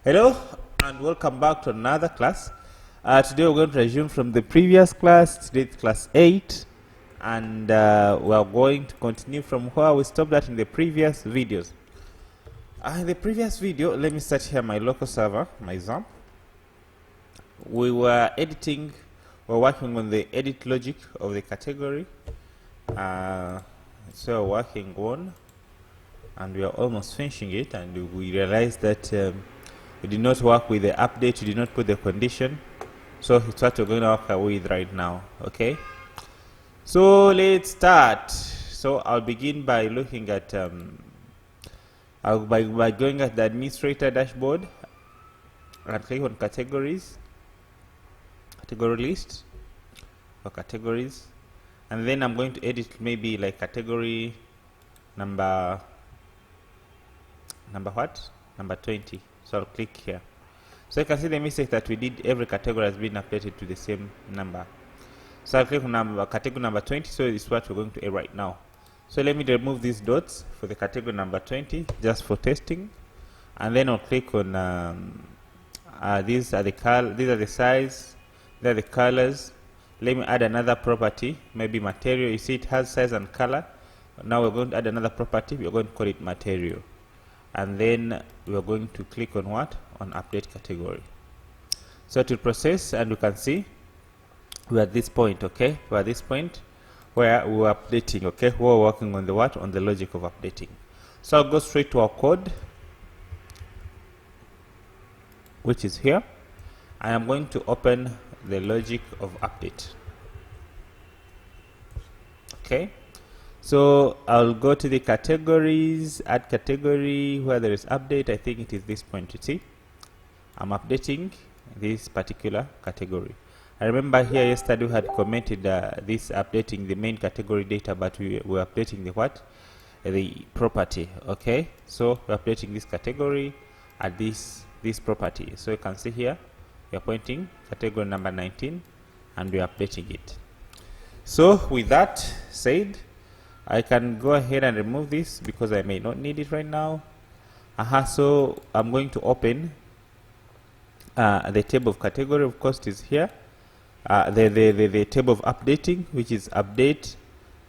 Hello and welcome back to another class. Today we're going to resume from the previous class. Today it's class 8 and we are going to continue from where we stopped at in the previous videos. In the previous video, let me start here my local server, my XAMPP. We were working on the edit logic of the category. So we're working on, and we are almost finishing it, and we realized that we did not work with the update, we did not put the condition. So it's what we're going to work with right now. Okay, so let's start. So I'll begin by looking at by going at the administrator dashboard and click on categories, category list or categories, and then I'm going to edit maybe like category number what? Number 20. So I'll click here. So you can see the mistake that we did. Every category has been updated to the same number. So I'll click on category number 20. So this is what we're going to add right now. So let me remove these dots for the category number 20 just for testing, and then I'll click on these are the size, these are the colors. Let me add another property, maybe material. You see it has size and color. Now we're going to add another property. We're going to call it material, and then we're going to click on what? On update category. So to process, and you can see we're at this point. Okay, we're at this point where we're updating. Okay, we're working on the what? On the logic of updating. So I'll go straight to our code, which is here. I am going to open the logic of update. Okay, so I'll go to the categories, add category, where there is update. I think it is this point. You see, I'm updating this particular category. I remember here yesterday we had commented this updating the main category data, but we were updating the what? The property. Okay, so we're updating this category at this property. So you can see here we're pointing category number 19 and we're updating it. So with that said, I can go ahead and remove this because I may not need it right now. So I'm going to open the table of category. Of course, is here. The table of updating, which is update.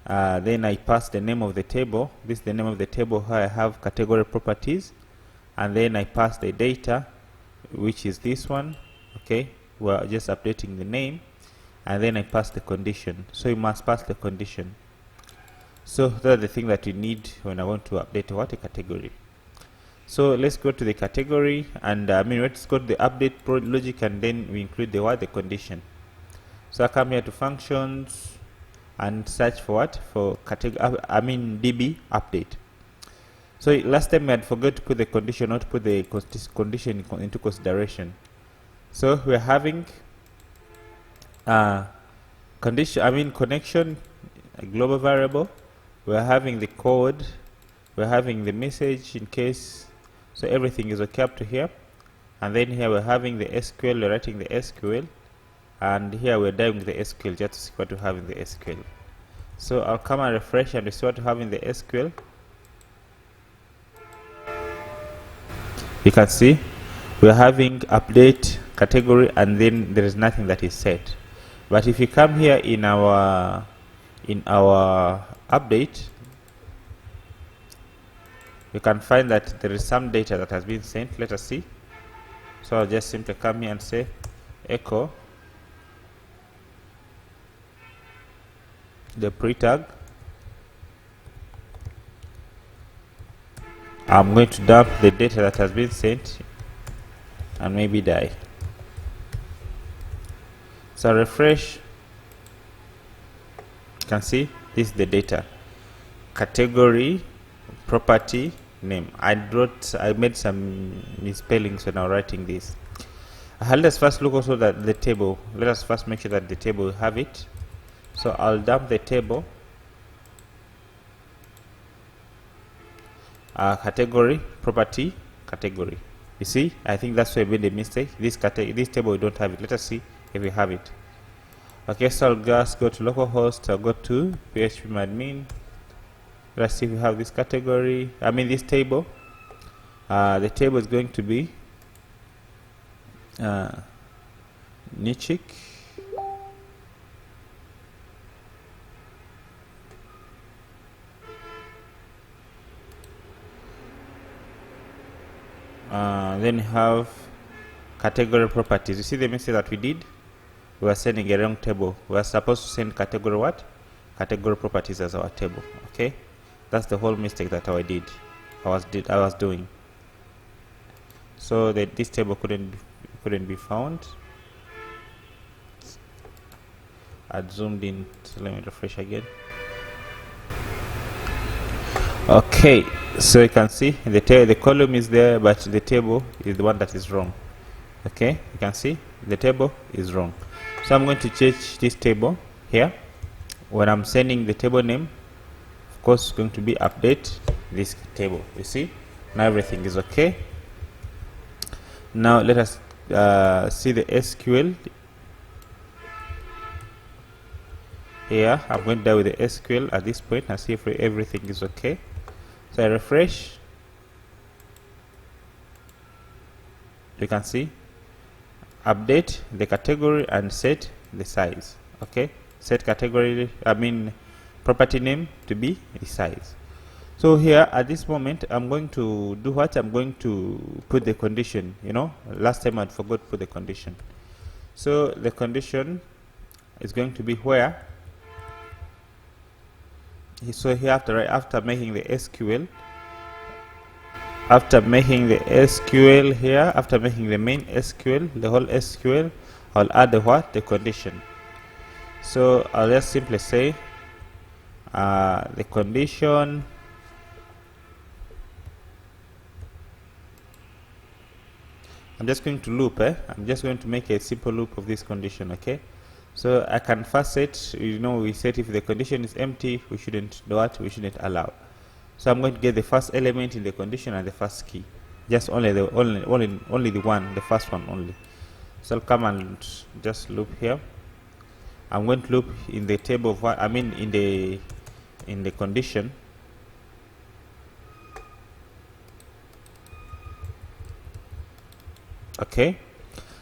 Then I pass the name of the table. This is the name of the table where I have category properties, and then I pass the data, which is this one. Okay, we're just updating the name, and then I pass the condition. So you must pass the condition. So that's the thing that you need when I want to update what? A category. So let's go to the category, and let's go to the update logic, and then we include the what? The condition. So I come here to functions and search for what? For category, DB update. So last time we had forgot to put the condition, not to put the condition into consideration. So we're having connection, a global variable. We're having the code. We're having the message in case. So everything is okay up to here. And then here we're having the SQL. We're writing the SQL. And here we're doing the SQL just to see what we have in the SQL. So I'll come and refresh and we see what we have in the SQL. You can see we're having update category, and then there is nothing that is set. But if you come here in our update, you can find that there is some data that has been sent. Let us see. So I'll just simply come here and say echo the pre-tag. I'm going to dump the data that has been sent and maybe die. So refresh. You can see this is the data. Category, property, name. I made some misspellings when I was writing this. Let us first look also at the table. Let us first make sure that the table will have it. So I'll dump the table. Category, property, category. You see, I think that's where we made a mistake. This table we don't have it. Let us see if we have it. Okay, so I'll just go to localhost. I'll go to PHP admin. Let's see if we have this category. This table. The table is going to be Nichik. Then you have category properties. You see the message that we did? We were sending a wrong table. We are supposed to send category what? Category properties as our table. Okay, that's the whole mistake that I was doing. So that this table couldn't be found. I zoomed in, so let me refresh again. Okay, so you can see the column is there, but the table is the one that is wrong. Okay, you can see the table is wrong. So I'm going to change this table here. When I'm sending the table name, of course, it's going to be update this table. You see, now everything is okay. Now let us see the SQL. Here, I'm going down with the SQL at this point and see if everything is okay. So I refresh. You can see update the category and set the size. Okay, set category, property name to be the size. So here at this moment, I'm going to do what? I'm going to put the condition. You know, last time I forgot to put the condition. So the condition is going to be where. So here after making the SQL, after making the SQL here, after making the main SQL, the whole SQL, I'll add the what? The condition. So I'll just simply say the condition I'm just going to loop. I'm just going to make a simple loop of this condition. Okay, so I can first set, we set if the condition is empty, we shouldn't do what? We shouldn't allow. So I'm going to get the first element in the condition and the first key, just only the one, the first one only. So I'll come and just loop here. I'm going to loop in the table of what in the condition. Okay,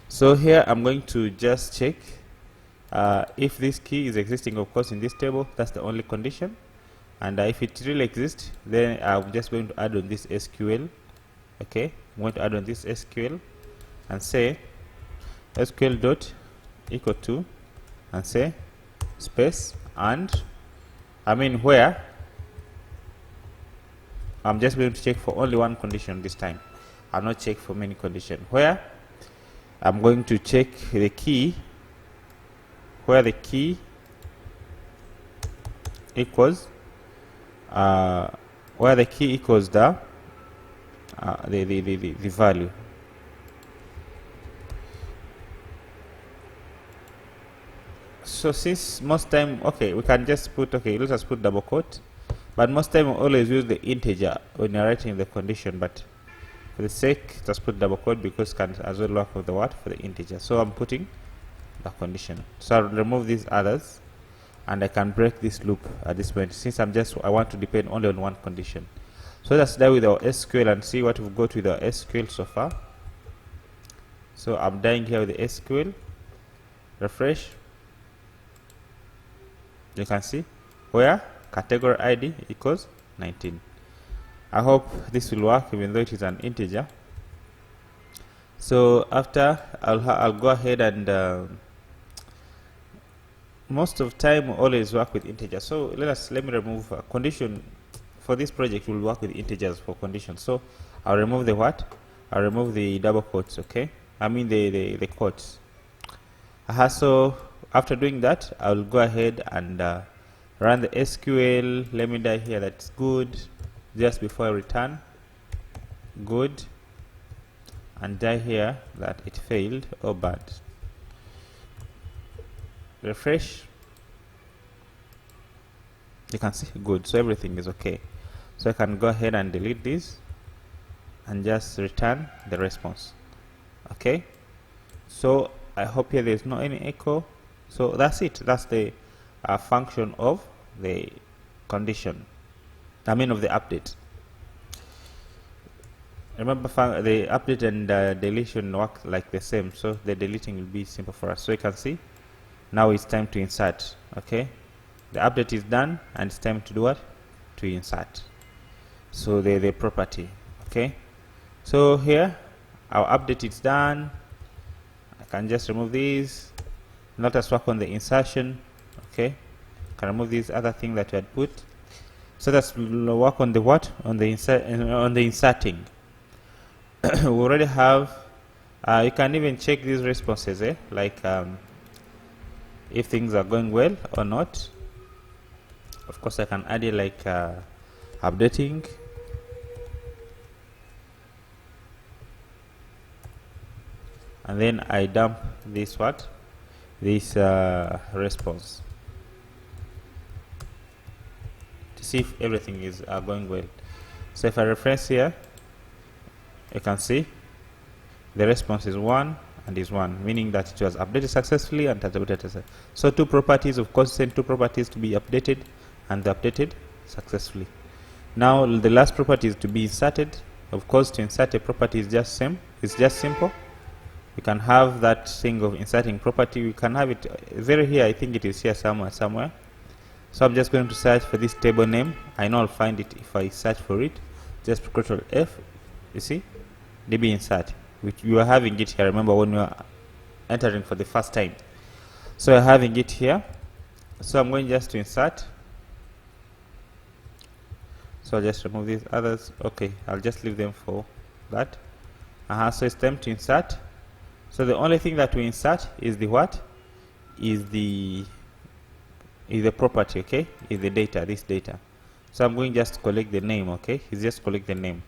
so here I'm going to just check if this key is existing, of course, in this table. That's the only condition. And if it really exists, then I'm just going to add on this SQL. Okay, I'm going to add on this SQL and say SQL dot equal to, and say space, and where I'm just going to check for only one condition this time. I'll not check for many conditions. Where I'm going to check the key, where the key equals where the key equals the value. So since most time, okay, we can just put, okay, let us put double quote, but most time we always use the integer when you're writing the condition, but for the sake, just put double quote because it can as well work with the what? For the integer. So I'm putting the condition. So I'll remove these others and I can break this loop at this point, since I want to depend only on one condition. So let's start with our SQL and see what we've got with our SQL so far. So I'm dying here with the SQL. Refresh. You can see where category ID equals 19. I hope this will work even though it is an integer. So after, I'll go ahead and most of time we always work with integers. So let me remove a condition. For this project we'll work with integers for conditions. So I'll remove the what? I'll remove the double quotes. Okay, the quotes. So after doing that, I'll go ahead and run the SQL. Let me die here. That's good. Just before I return, good, and die here that it failed or bad. Refresh. You can see good. So everything is okay. So I can go ahead and delete this and just return the response. Okay. So I hope here there's no any echo. So that's it. That's the function of the condition. Of the update. remember the update and deletion work like the same, so the deleting will be simple for us. So you can see now it's time to insert. Okay, the update is done and it's time to do what? To insert. So the property. Okay, so here our update is done. I can just remove these. Let us work on the insertion. Okay, can remove these other thing that we had put. So let's work on the what? On the inserting. We already have. You can even check these responses, like if things are going well or not. Of course, I can add it like updating. And then I dump this response to see if everything is going well. So if I refresh here, you can see the response is 1 and is 1, meaning that it was updated successfully and has updated. So two properties, of course, send two properties to be updated and they updated successfully. Now the last property is to be inserted. Of course, to insert a property is just simple. You can have that thing of inserting property. You can have it there here. I think it is here somewhere. So I'm just going to search for this table name. I know I'll find it if I search for it. Just Ctrl F. You see, DB insert, which you are having it here. Remember when you are entering for the first time. So I'm having it here. So I'm going just to insert. So I'll just remove these others. Okay, I'll just leave them for that. So it's time to insert. So the only thing that we insert is the what? Is the property, okay? Is the data, this data. So I'm going just to collect the name, okay? It's just collect the name.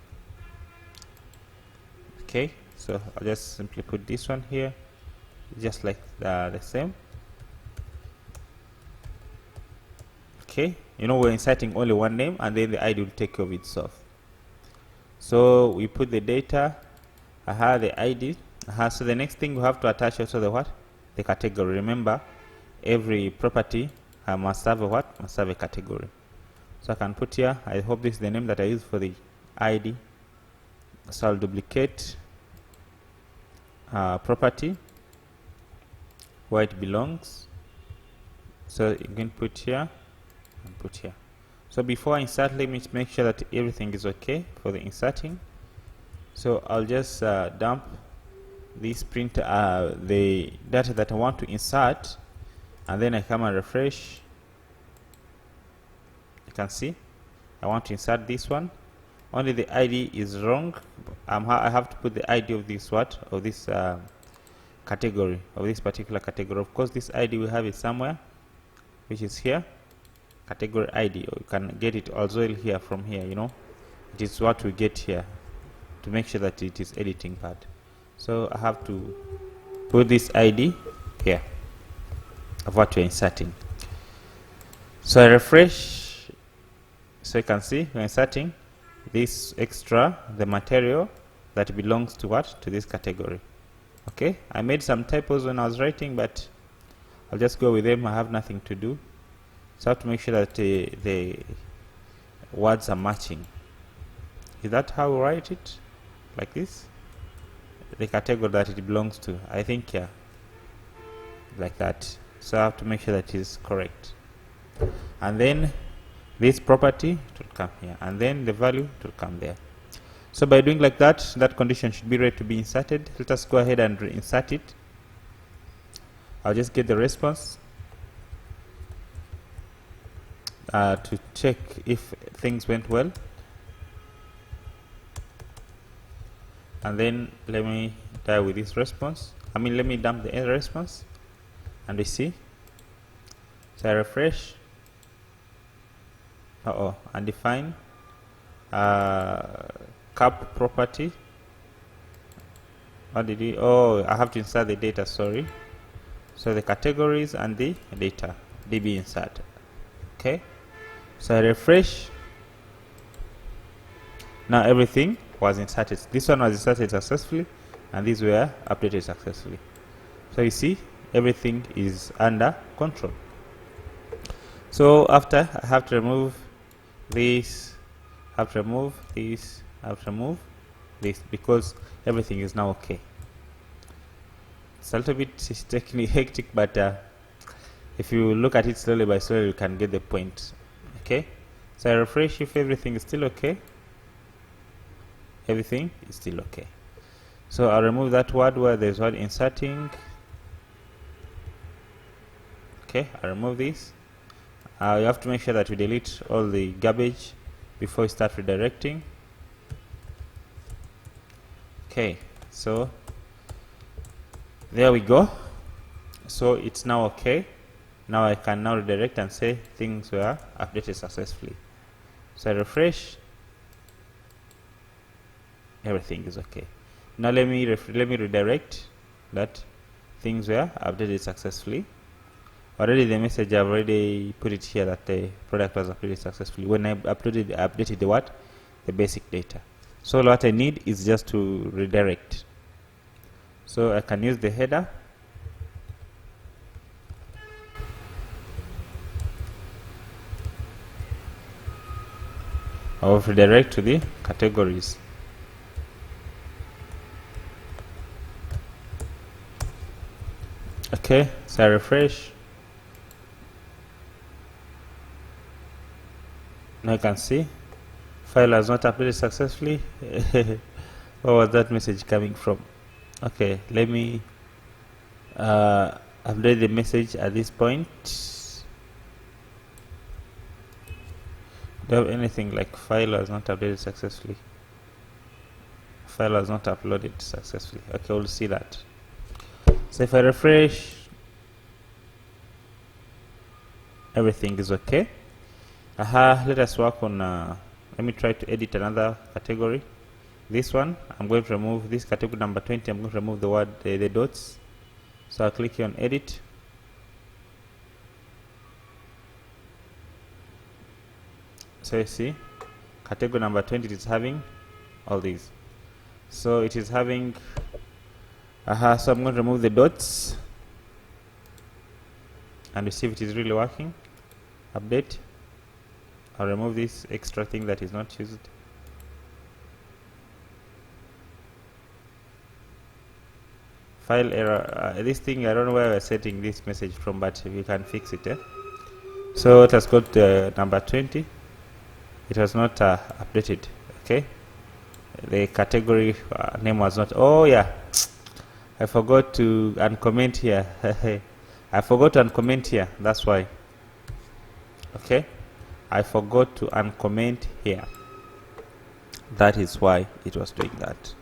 Okay, so I'll just simply put this one here, just like the same. Okay, you know we're inserting only one name and then the ID will take care of itself. So we put the data, the ID. So the next thing we have to attach also the what? The category. Remember, every property must have a what? Must have a category. So I can put here, I hope this is the name that I use for the ID. So I'll duplicate property where it belongs. So you can put here and put here. So before I insert, let me make sure that everything is okay for the inserting. So I'll just dump this print the data that I want to insert, and then I come and refresh. You can see I want to insert this one. Only the ID is wrong. I have to put the ID of this of this category, of this particular category. Of course, this ID we have it somewhere, which is here, category ID. Or you can get it also here from here. You know, it is what we get here to make sure that it is editing part. So I have to put this ID here of what we're inserting. So I refresh, so you can see we're inserting this extra, the material that belongs to what? To this category. Okay, I made some typos when I was writing, but I'll just go with them. I have nothing to do. So I have to make sure that the words are matching. Is that how we write it? Like this? The category that it belongs to, I think, yeah, like that. So I have to make sure that it is correct. And then this property will come here, and then the value will come there. So by doing like that, that condition should be ready to be inserted. Let us go ahead and reinsert it. I'll just get the response to check if things went well. And then let me die with this response. Let me dump the error response, and we see. So I refresh. And define cap property. What did we? Oh, I have to insert the data. Sorry. So the categories and the data DB insert. Okay. So I refresh. Now everything was inserted. This one was inserted successfully, and these were updated successfully. So you see, everything is under control. So after, I have to remove this, have to remove this, have to remove this because everything is now okay. It's a little bit technically hectic, but if you look at it slowly by slowly, you can get the point. Okay, so I refresh. If everything is still okay, everything is still okay. So I'll remove that word where there's word inserting. Okay, I'll remove this. You have to make sure that you delete all the garbage before you start redirecting. Okay, so there we go. So it's now okay. Now I can now redirect and say things were updated successfully. So I refresh. Everything is okay. Now let me redirect that things were updated successfully. Already the message I've already put it here that the product was updated successfully. When I updated the what? The basic data. So what I need is just to redirect. So I can use the header. I'll redirect to the categories. Okay, so I refresh. Now you can see file has not updated successfully. What was that message coming from? Okay, let me update the message at this point. Do you have anything like file has not updated successfully? File has not uploaded successfully. Okay, we'll see that. So if I refresh, everything is okay. Let us work on let me try to edit another category. This one, I'm going to remove this category number 20. I'm going to remove the word the dots. So I'll click here on edit. So you see category number 20 is having all these. So it is having so I'm going to remove the dots and we see if it is really working. Update. I'll remove this extra thing that is not used. File error. This thing, I don't know where we're setting this message from, but we can fix it. So it has got number 20. It was not updated. Okay. The category name was not. Oh yeah, I forgot to uncomment here. I forgot to uncomment here. That's why. Okay. I forgot to uncomment here. That is why it was doing that.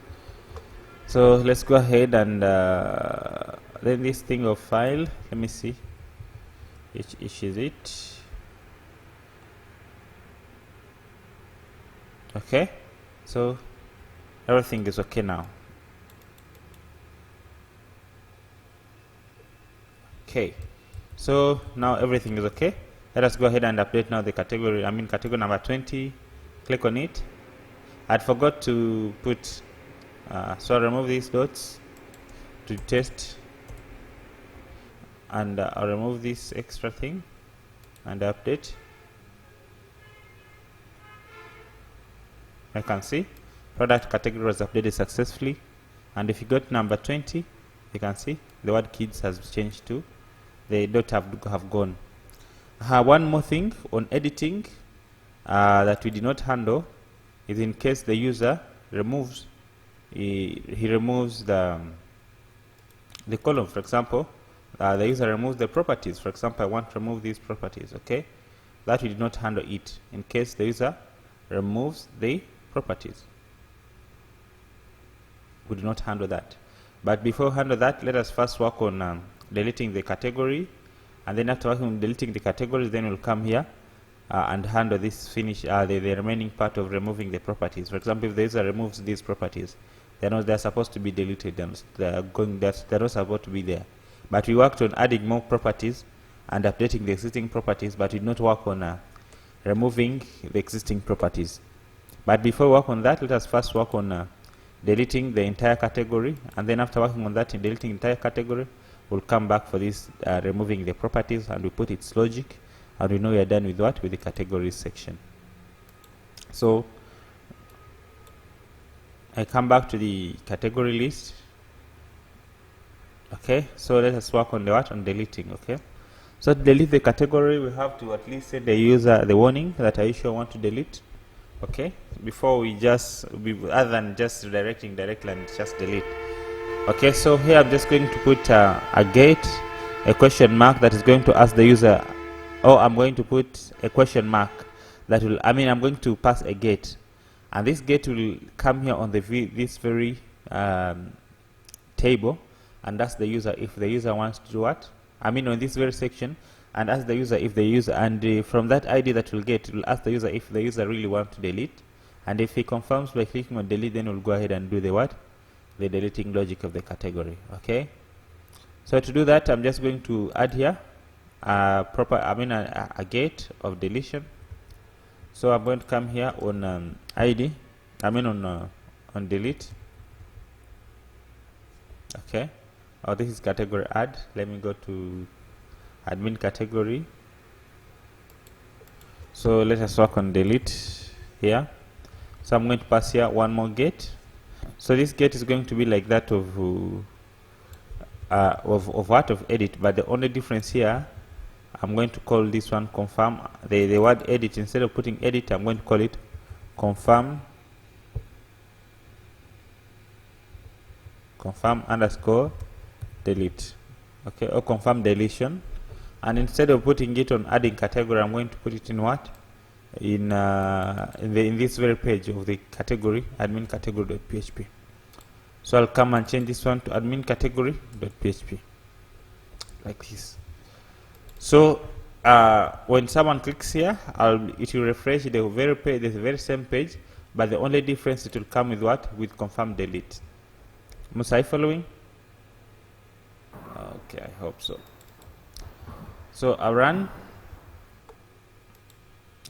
So let's go ahead and then this thing of file. Let me see. Which is it? Okay. So everything is okay now. Okay. So now everything is okay. Let us go ahead and update now the category. Category number 20. Click on it. I forgot to put. So I'll remove these dots to test, and I'll remove this extra thing and update. I can see product category was updated successfully, and if you got number 20, you can see the word kids has changed to the dot have gone. One more thing on editing that we did not handle is in case the user removes he removes the column. For example, the user removes the properties. For example, I want to remove these properties. Okay, that we did not handle it in case the user removes the properties. We do not handle that. But before we handle that, let us first work on deleting the category, and then after working on deleting the categories, then we'll come here and handle this finish the remaining part of removing the properties. For example, if the user removes these properties, they're supposed to be deleted, and they're not supposed to be there. But we worked on adding more properties and updating the existing properties, but we did not work on removing the existing properties. But before we work on that, let us first work on deleting the entire category, and then after working on that in deleting the entire category, we'll come back for this removing the properties, and we put its logic, and we know we are done with what? With the categories section. So I come back to the category list. Okay, so let us work on the what? On deleting. Okay, so to delete the category, we have to at least send the user the warning that I sure want to delete. Okay, before we other than just redirecting directly and just delete. Okay, so here I'm just going to put a gate, a question mark that is going to ask the user, or I'm going to put a question mark that will, I'm going to pass a gate, and this gate will come here on this very table and ask the user if the user wants to do what? On this very section, and ask the user if the user, and from that ID that we'll get, we'll ask the user if the user really wants to delete, and if he confirms by clicking on delete, then we'll go ahead and do the what? The deleting logic of the category. Okay, so to do that, I'm just going to add here a gate of deletion. So I'm going to come here on ID, on delete. Okay, this is category add. Let me go to admin category. So let us work on delete here. So I'm going to pass here one more gate. So this gate is going to be like that of edit, but the only difference here, I'm going to call this one confirm. The word edit, instead of putting edit, I'm going to call it confirm underscore delete. Okay, or confirm deletion. And instead of putting it on adding category, I'm going to put it in what? In this very page of the category, admin category.php. So I'll come and change this one to admin category.php like this. So when someone clicks here, it will refresh the very same page, but the only difference, it will come with what? With confirm delete. Must I following? Okay, I hope so. So I run,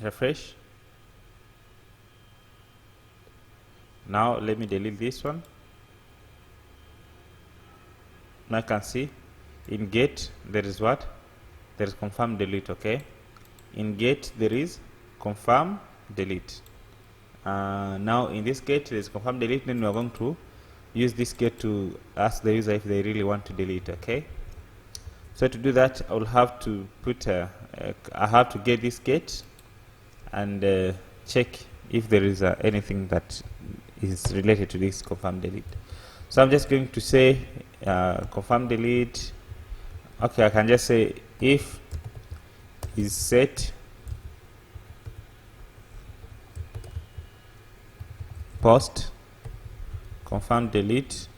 refresh. Now let me delete this one. Now I can see in get there is what? There is confirm delete. Okay, in get there is confirm delete. Now in this get there is confirm delete. Then we are going to use this get to ask the user if they really want to delete. Okay, so to do that, I will have to put I have to get this get and check if there is anything that is related to this confirm delete. So I'm just going to say confirm delete. Okay, I can just say if is set post confirm delete.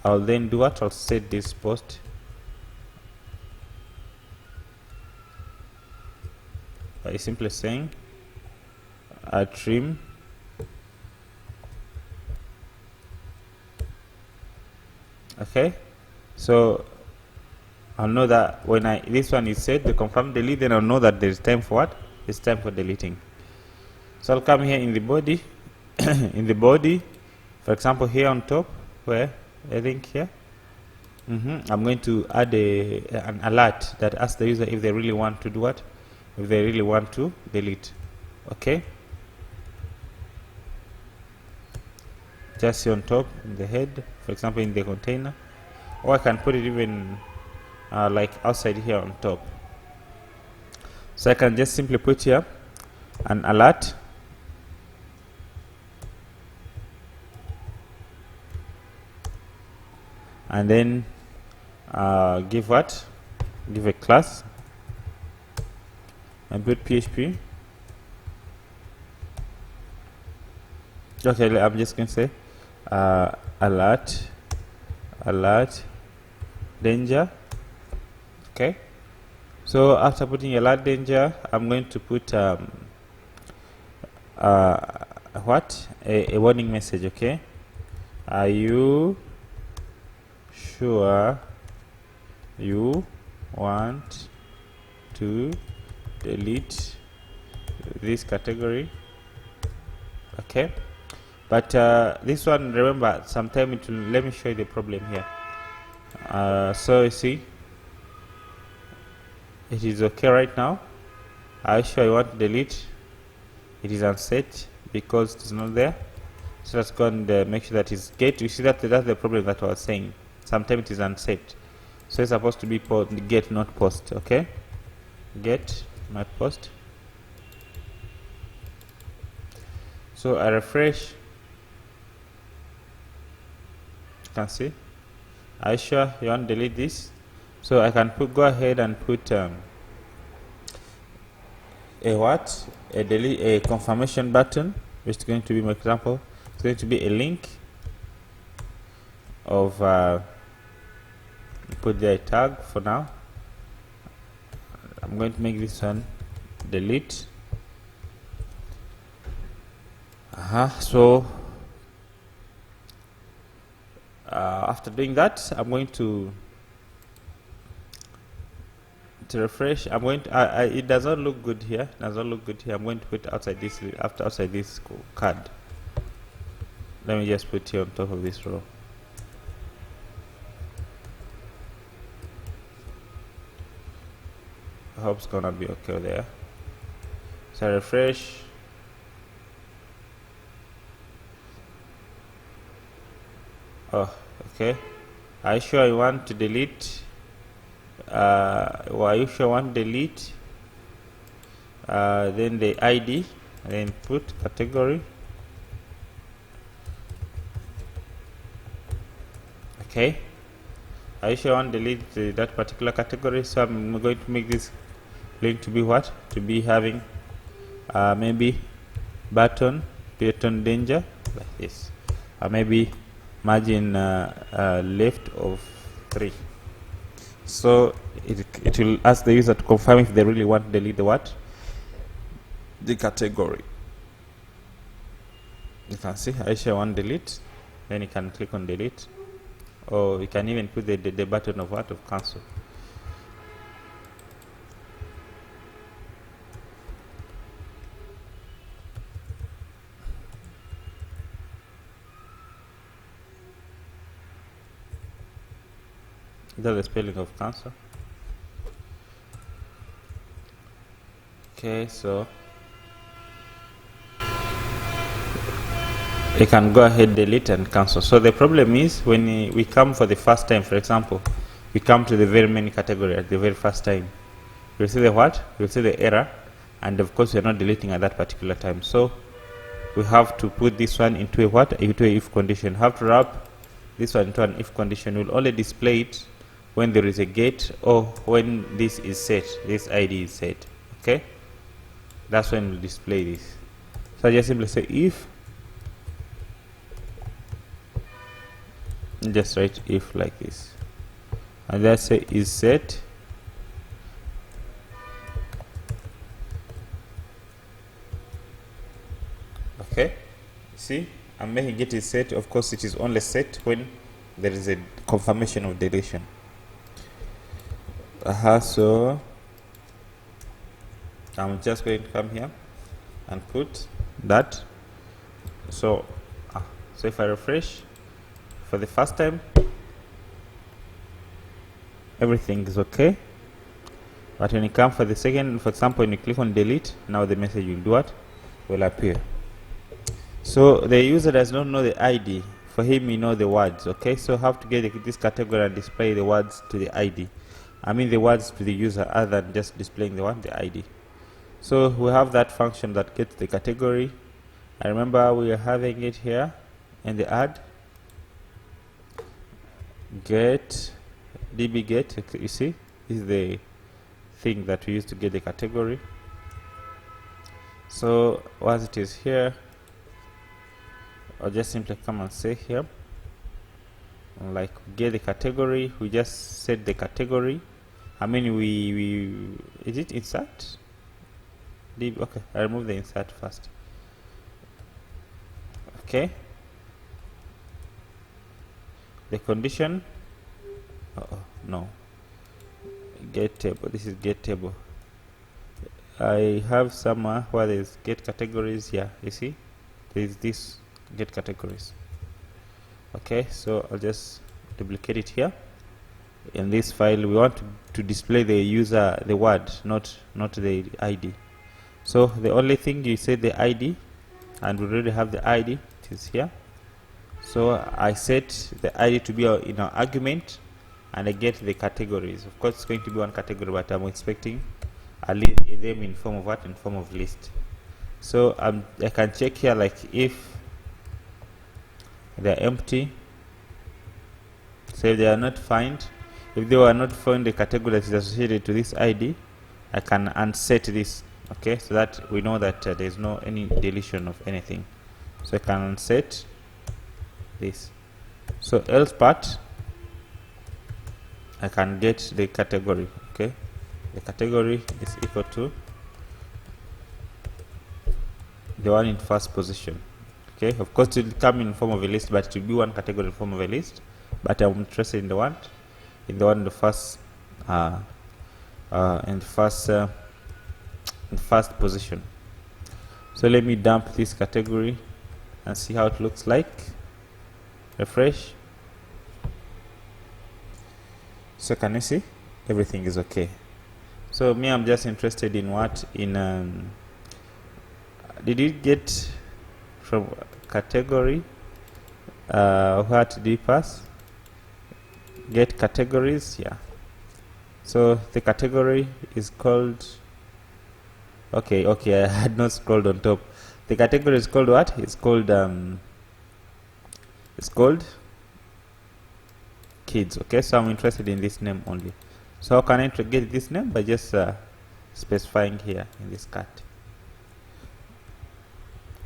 I'll then do what? I'll set this post by simply saying trim okay. So I'll know that when this one is set, the confirm delete, then I'll know that there is time for what? It's time for deleting. So I'll come here in the body in the body, for example, here on top, where I think here, I'm going to add an alert that asks the user if they really want to do what? If they really want to delete. Okay, just here on top in the head, for example, in the container, or I can put it even like outside here on top. So I can just simply put here an alert and then give what? Give a class and put PHP. Okay, I'm just going to say alert danger. Okay, so after putting alert danger, I'm going to put what? A warning message. Okay, are you sure you want to delete this category? Okay, but this one, remember, sometime it will, let me show you the problem here. So you see, it is okay right now. Are you sure you want to delete? It is unset because it is not there. So let's go and make sure that it's get. You see that that's the problem that I was saying. Sometimes it is unset. So it's supposed to be get, not post. Okay, get, not post. So I refresh. You can see. Are you sure you want to delete this? So I can go ahead and put a delete, a confirmation button, which is going to be my example. It's going to be a link of put the tag for now. I'm going to make this one delete. So after doing that, I'm going to refresh. I'm going to it does not look good here. It does not look good here. I'm going to put outside this outside this card. Let me just put here on top of this row. I hope it's gonna be okay there. So I refresh. Oh, okay. Are you sure you want to delete? Are you sure you want to delete? Then the ID, and then put category. Okay. Are you sure you want to delete that particular category? So I'm going to make this link to be what? To be having maybe button danger like this, or maybe margin left of 3. So it will ask the user to confirm if they really want to delete the what? The category. You can see I sure want delete, then you can click on delete, or you can even put the button of what? Of cancel. That's the spelling of cancel. Okay, so you can go ahead, delete and cancel. So the problem is when we come for the first time, for example, we come to the very main category at the very first time, you'll see the what? You'll see the error, and of course you're not deleting at that particular time. So we have to put this one into a what? Into a if condition. Have to wrap this one into an if condition. We'll only display it when there is a get, or when this is set, this ID is set. Okay, that's when we'll display this. So I just simply say if, just write if like this, and let's say is set. Okay, see, I'm making it is set. Of course it is only set when there is a confirmation of deletion. So I'm just going to come here and put that. So if I refresh for the first time, everything is okay. But when you come for the second, for example, when you click on delete, now the message will do what? Will appear. So the user does not know the ID. For him, he know the words. Okay, so have to get this category and display the words to the ID. I mean the words to the user, other than just displaying the ID. So we have that function that gets the category. I remember we are having it here in the add get db get. You see, this is the thing that we use to get the category. So once it is here, I'll just simply come and say here, like get the category. We just set the category. I mean we is it insert? Okay, I remove the insert first. Okay, the condition, no, get table. This is get table. I have somewhere where there's get categories here. You see, there's this get categories. Okay, so I'll just duplicate it here. In this file, we want to display the user, the word, not the ID. So the only thing, you say the ID, and we already have the ID. It it is here. So I set the ID to be in our argument, and I get the categories. Of course, it's going to be one category, but I'm expecting them in form of what? In form of list. So I can check here, like if they're empty. So if they are not found, if they were not found the category that is associated to this ID, I can unset this, okay, so that we know that there is no any deletion of anything. So I can unset this. So else part, I can get the category, okay. The category is equal to the one in first position, okay. Of course it will come in form of a list, but it will be one category in form of a list, but I'm interested in the one in the first in first position. So let me dump this category and see how it looks like. Refresh. So can you see everything is okay? So me, I'm just interested in what did it get from category? What did it pass? Get categories, yeah. So the category is called, okay, I had not scrolled on top. The category is called what? It's called kids, okay. So I'm interested in this name only. So how can I get this name? By just specifying here in this cat.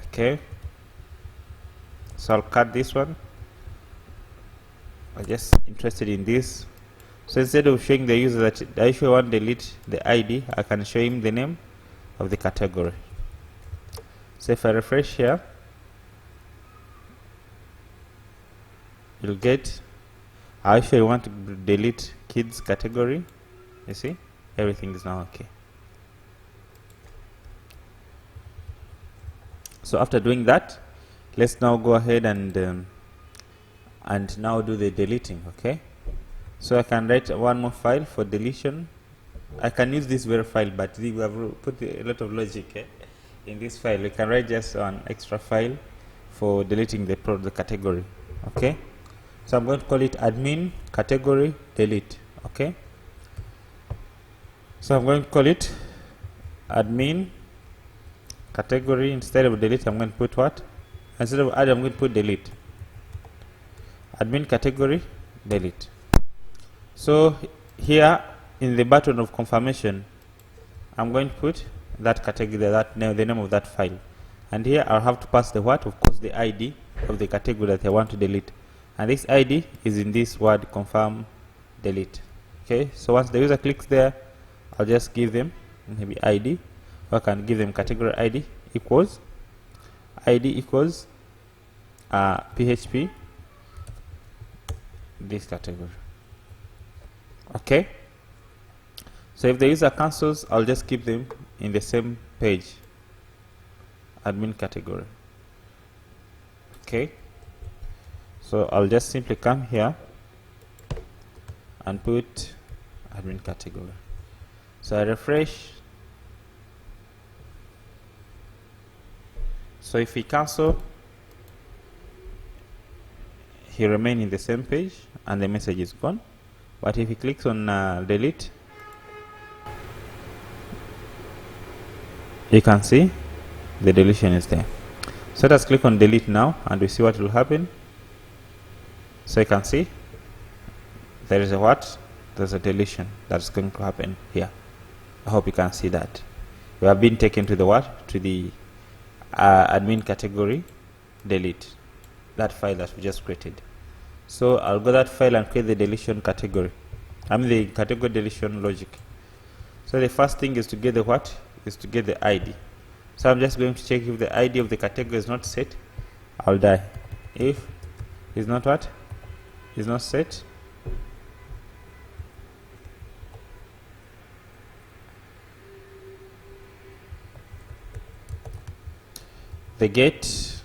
Okay, so I'll cut this one. I'm just interested in this. So instead of showing the user that I actually want to delete the ID, I can show him the name of the category. So if I refresh here, you'll get, I actually want to delete kids category. You see, everything is now okay. So after doing that, let's now go ahead and now do the deleting, okay. So I can write one more file for deletion. I can use this very file, but we have put a lot of logic in this file. We can write just an extra file for deleting the category, okay. So I'm going to call it admin category delete, okay. So I'm going to call it admin category. Instead of delete, I'm going to put what? Instead of add, I'm going to put delete. Admin category delete. So here in the button of confirmation, I'm going to put that category, that name, the name of that file, and here I'll have to pass the what? Of course, the ID of the category that I want to delete, and this ID is in this word confirm delete. Okay, so once the user clicks there, I'll just give them maybe ID, or I can give them category ID equals PHP this category. Okay, so if the user cancels, I'll just keep them in the same page, admin category. Okay, so I'll just simply come here and put admin category. So I refresh. So if he cancel, he remain in the same page and the message is gone. But if he clicks on delete, you can see the deletion is there. So let us click on delete now and we see what will happen. So you can see there is a what? There's a deletion that's going to happen here. I hope you can see that. We have been taken to the what? To the admin category delete, that file that we just created. So I'll go that file and create the deletion category. The category deletion logic. So the first thing is to get the what? Is to get the ID. So I'm just going to check if the ID of the category is not set, I'll die. If it's not what? Is not set, the get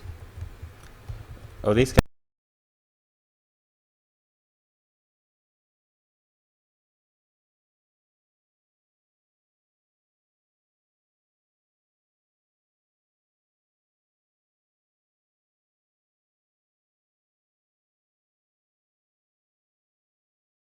of this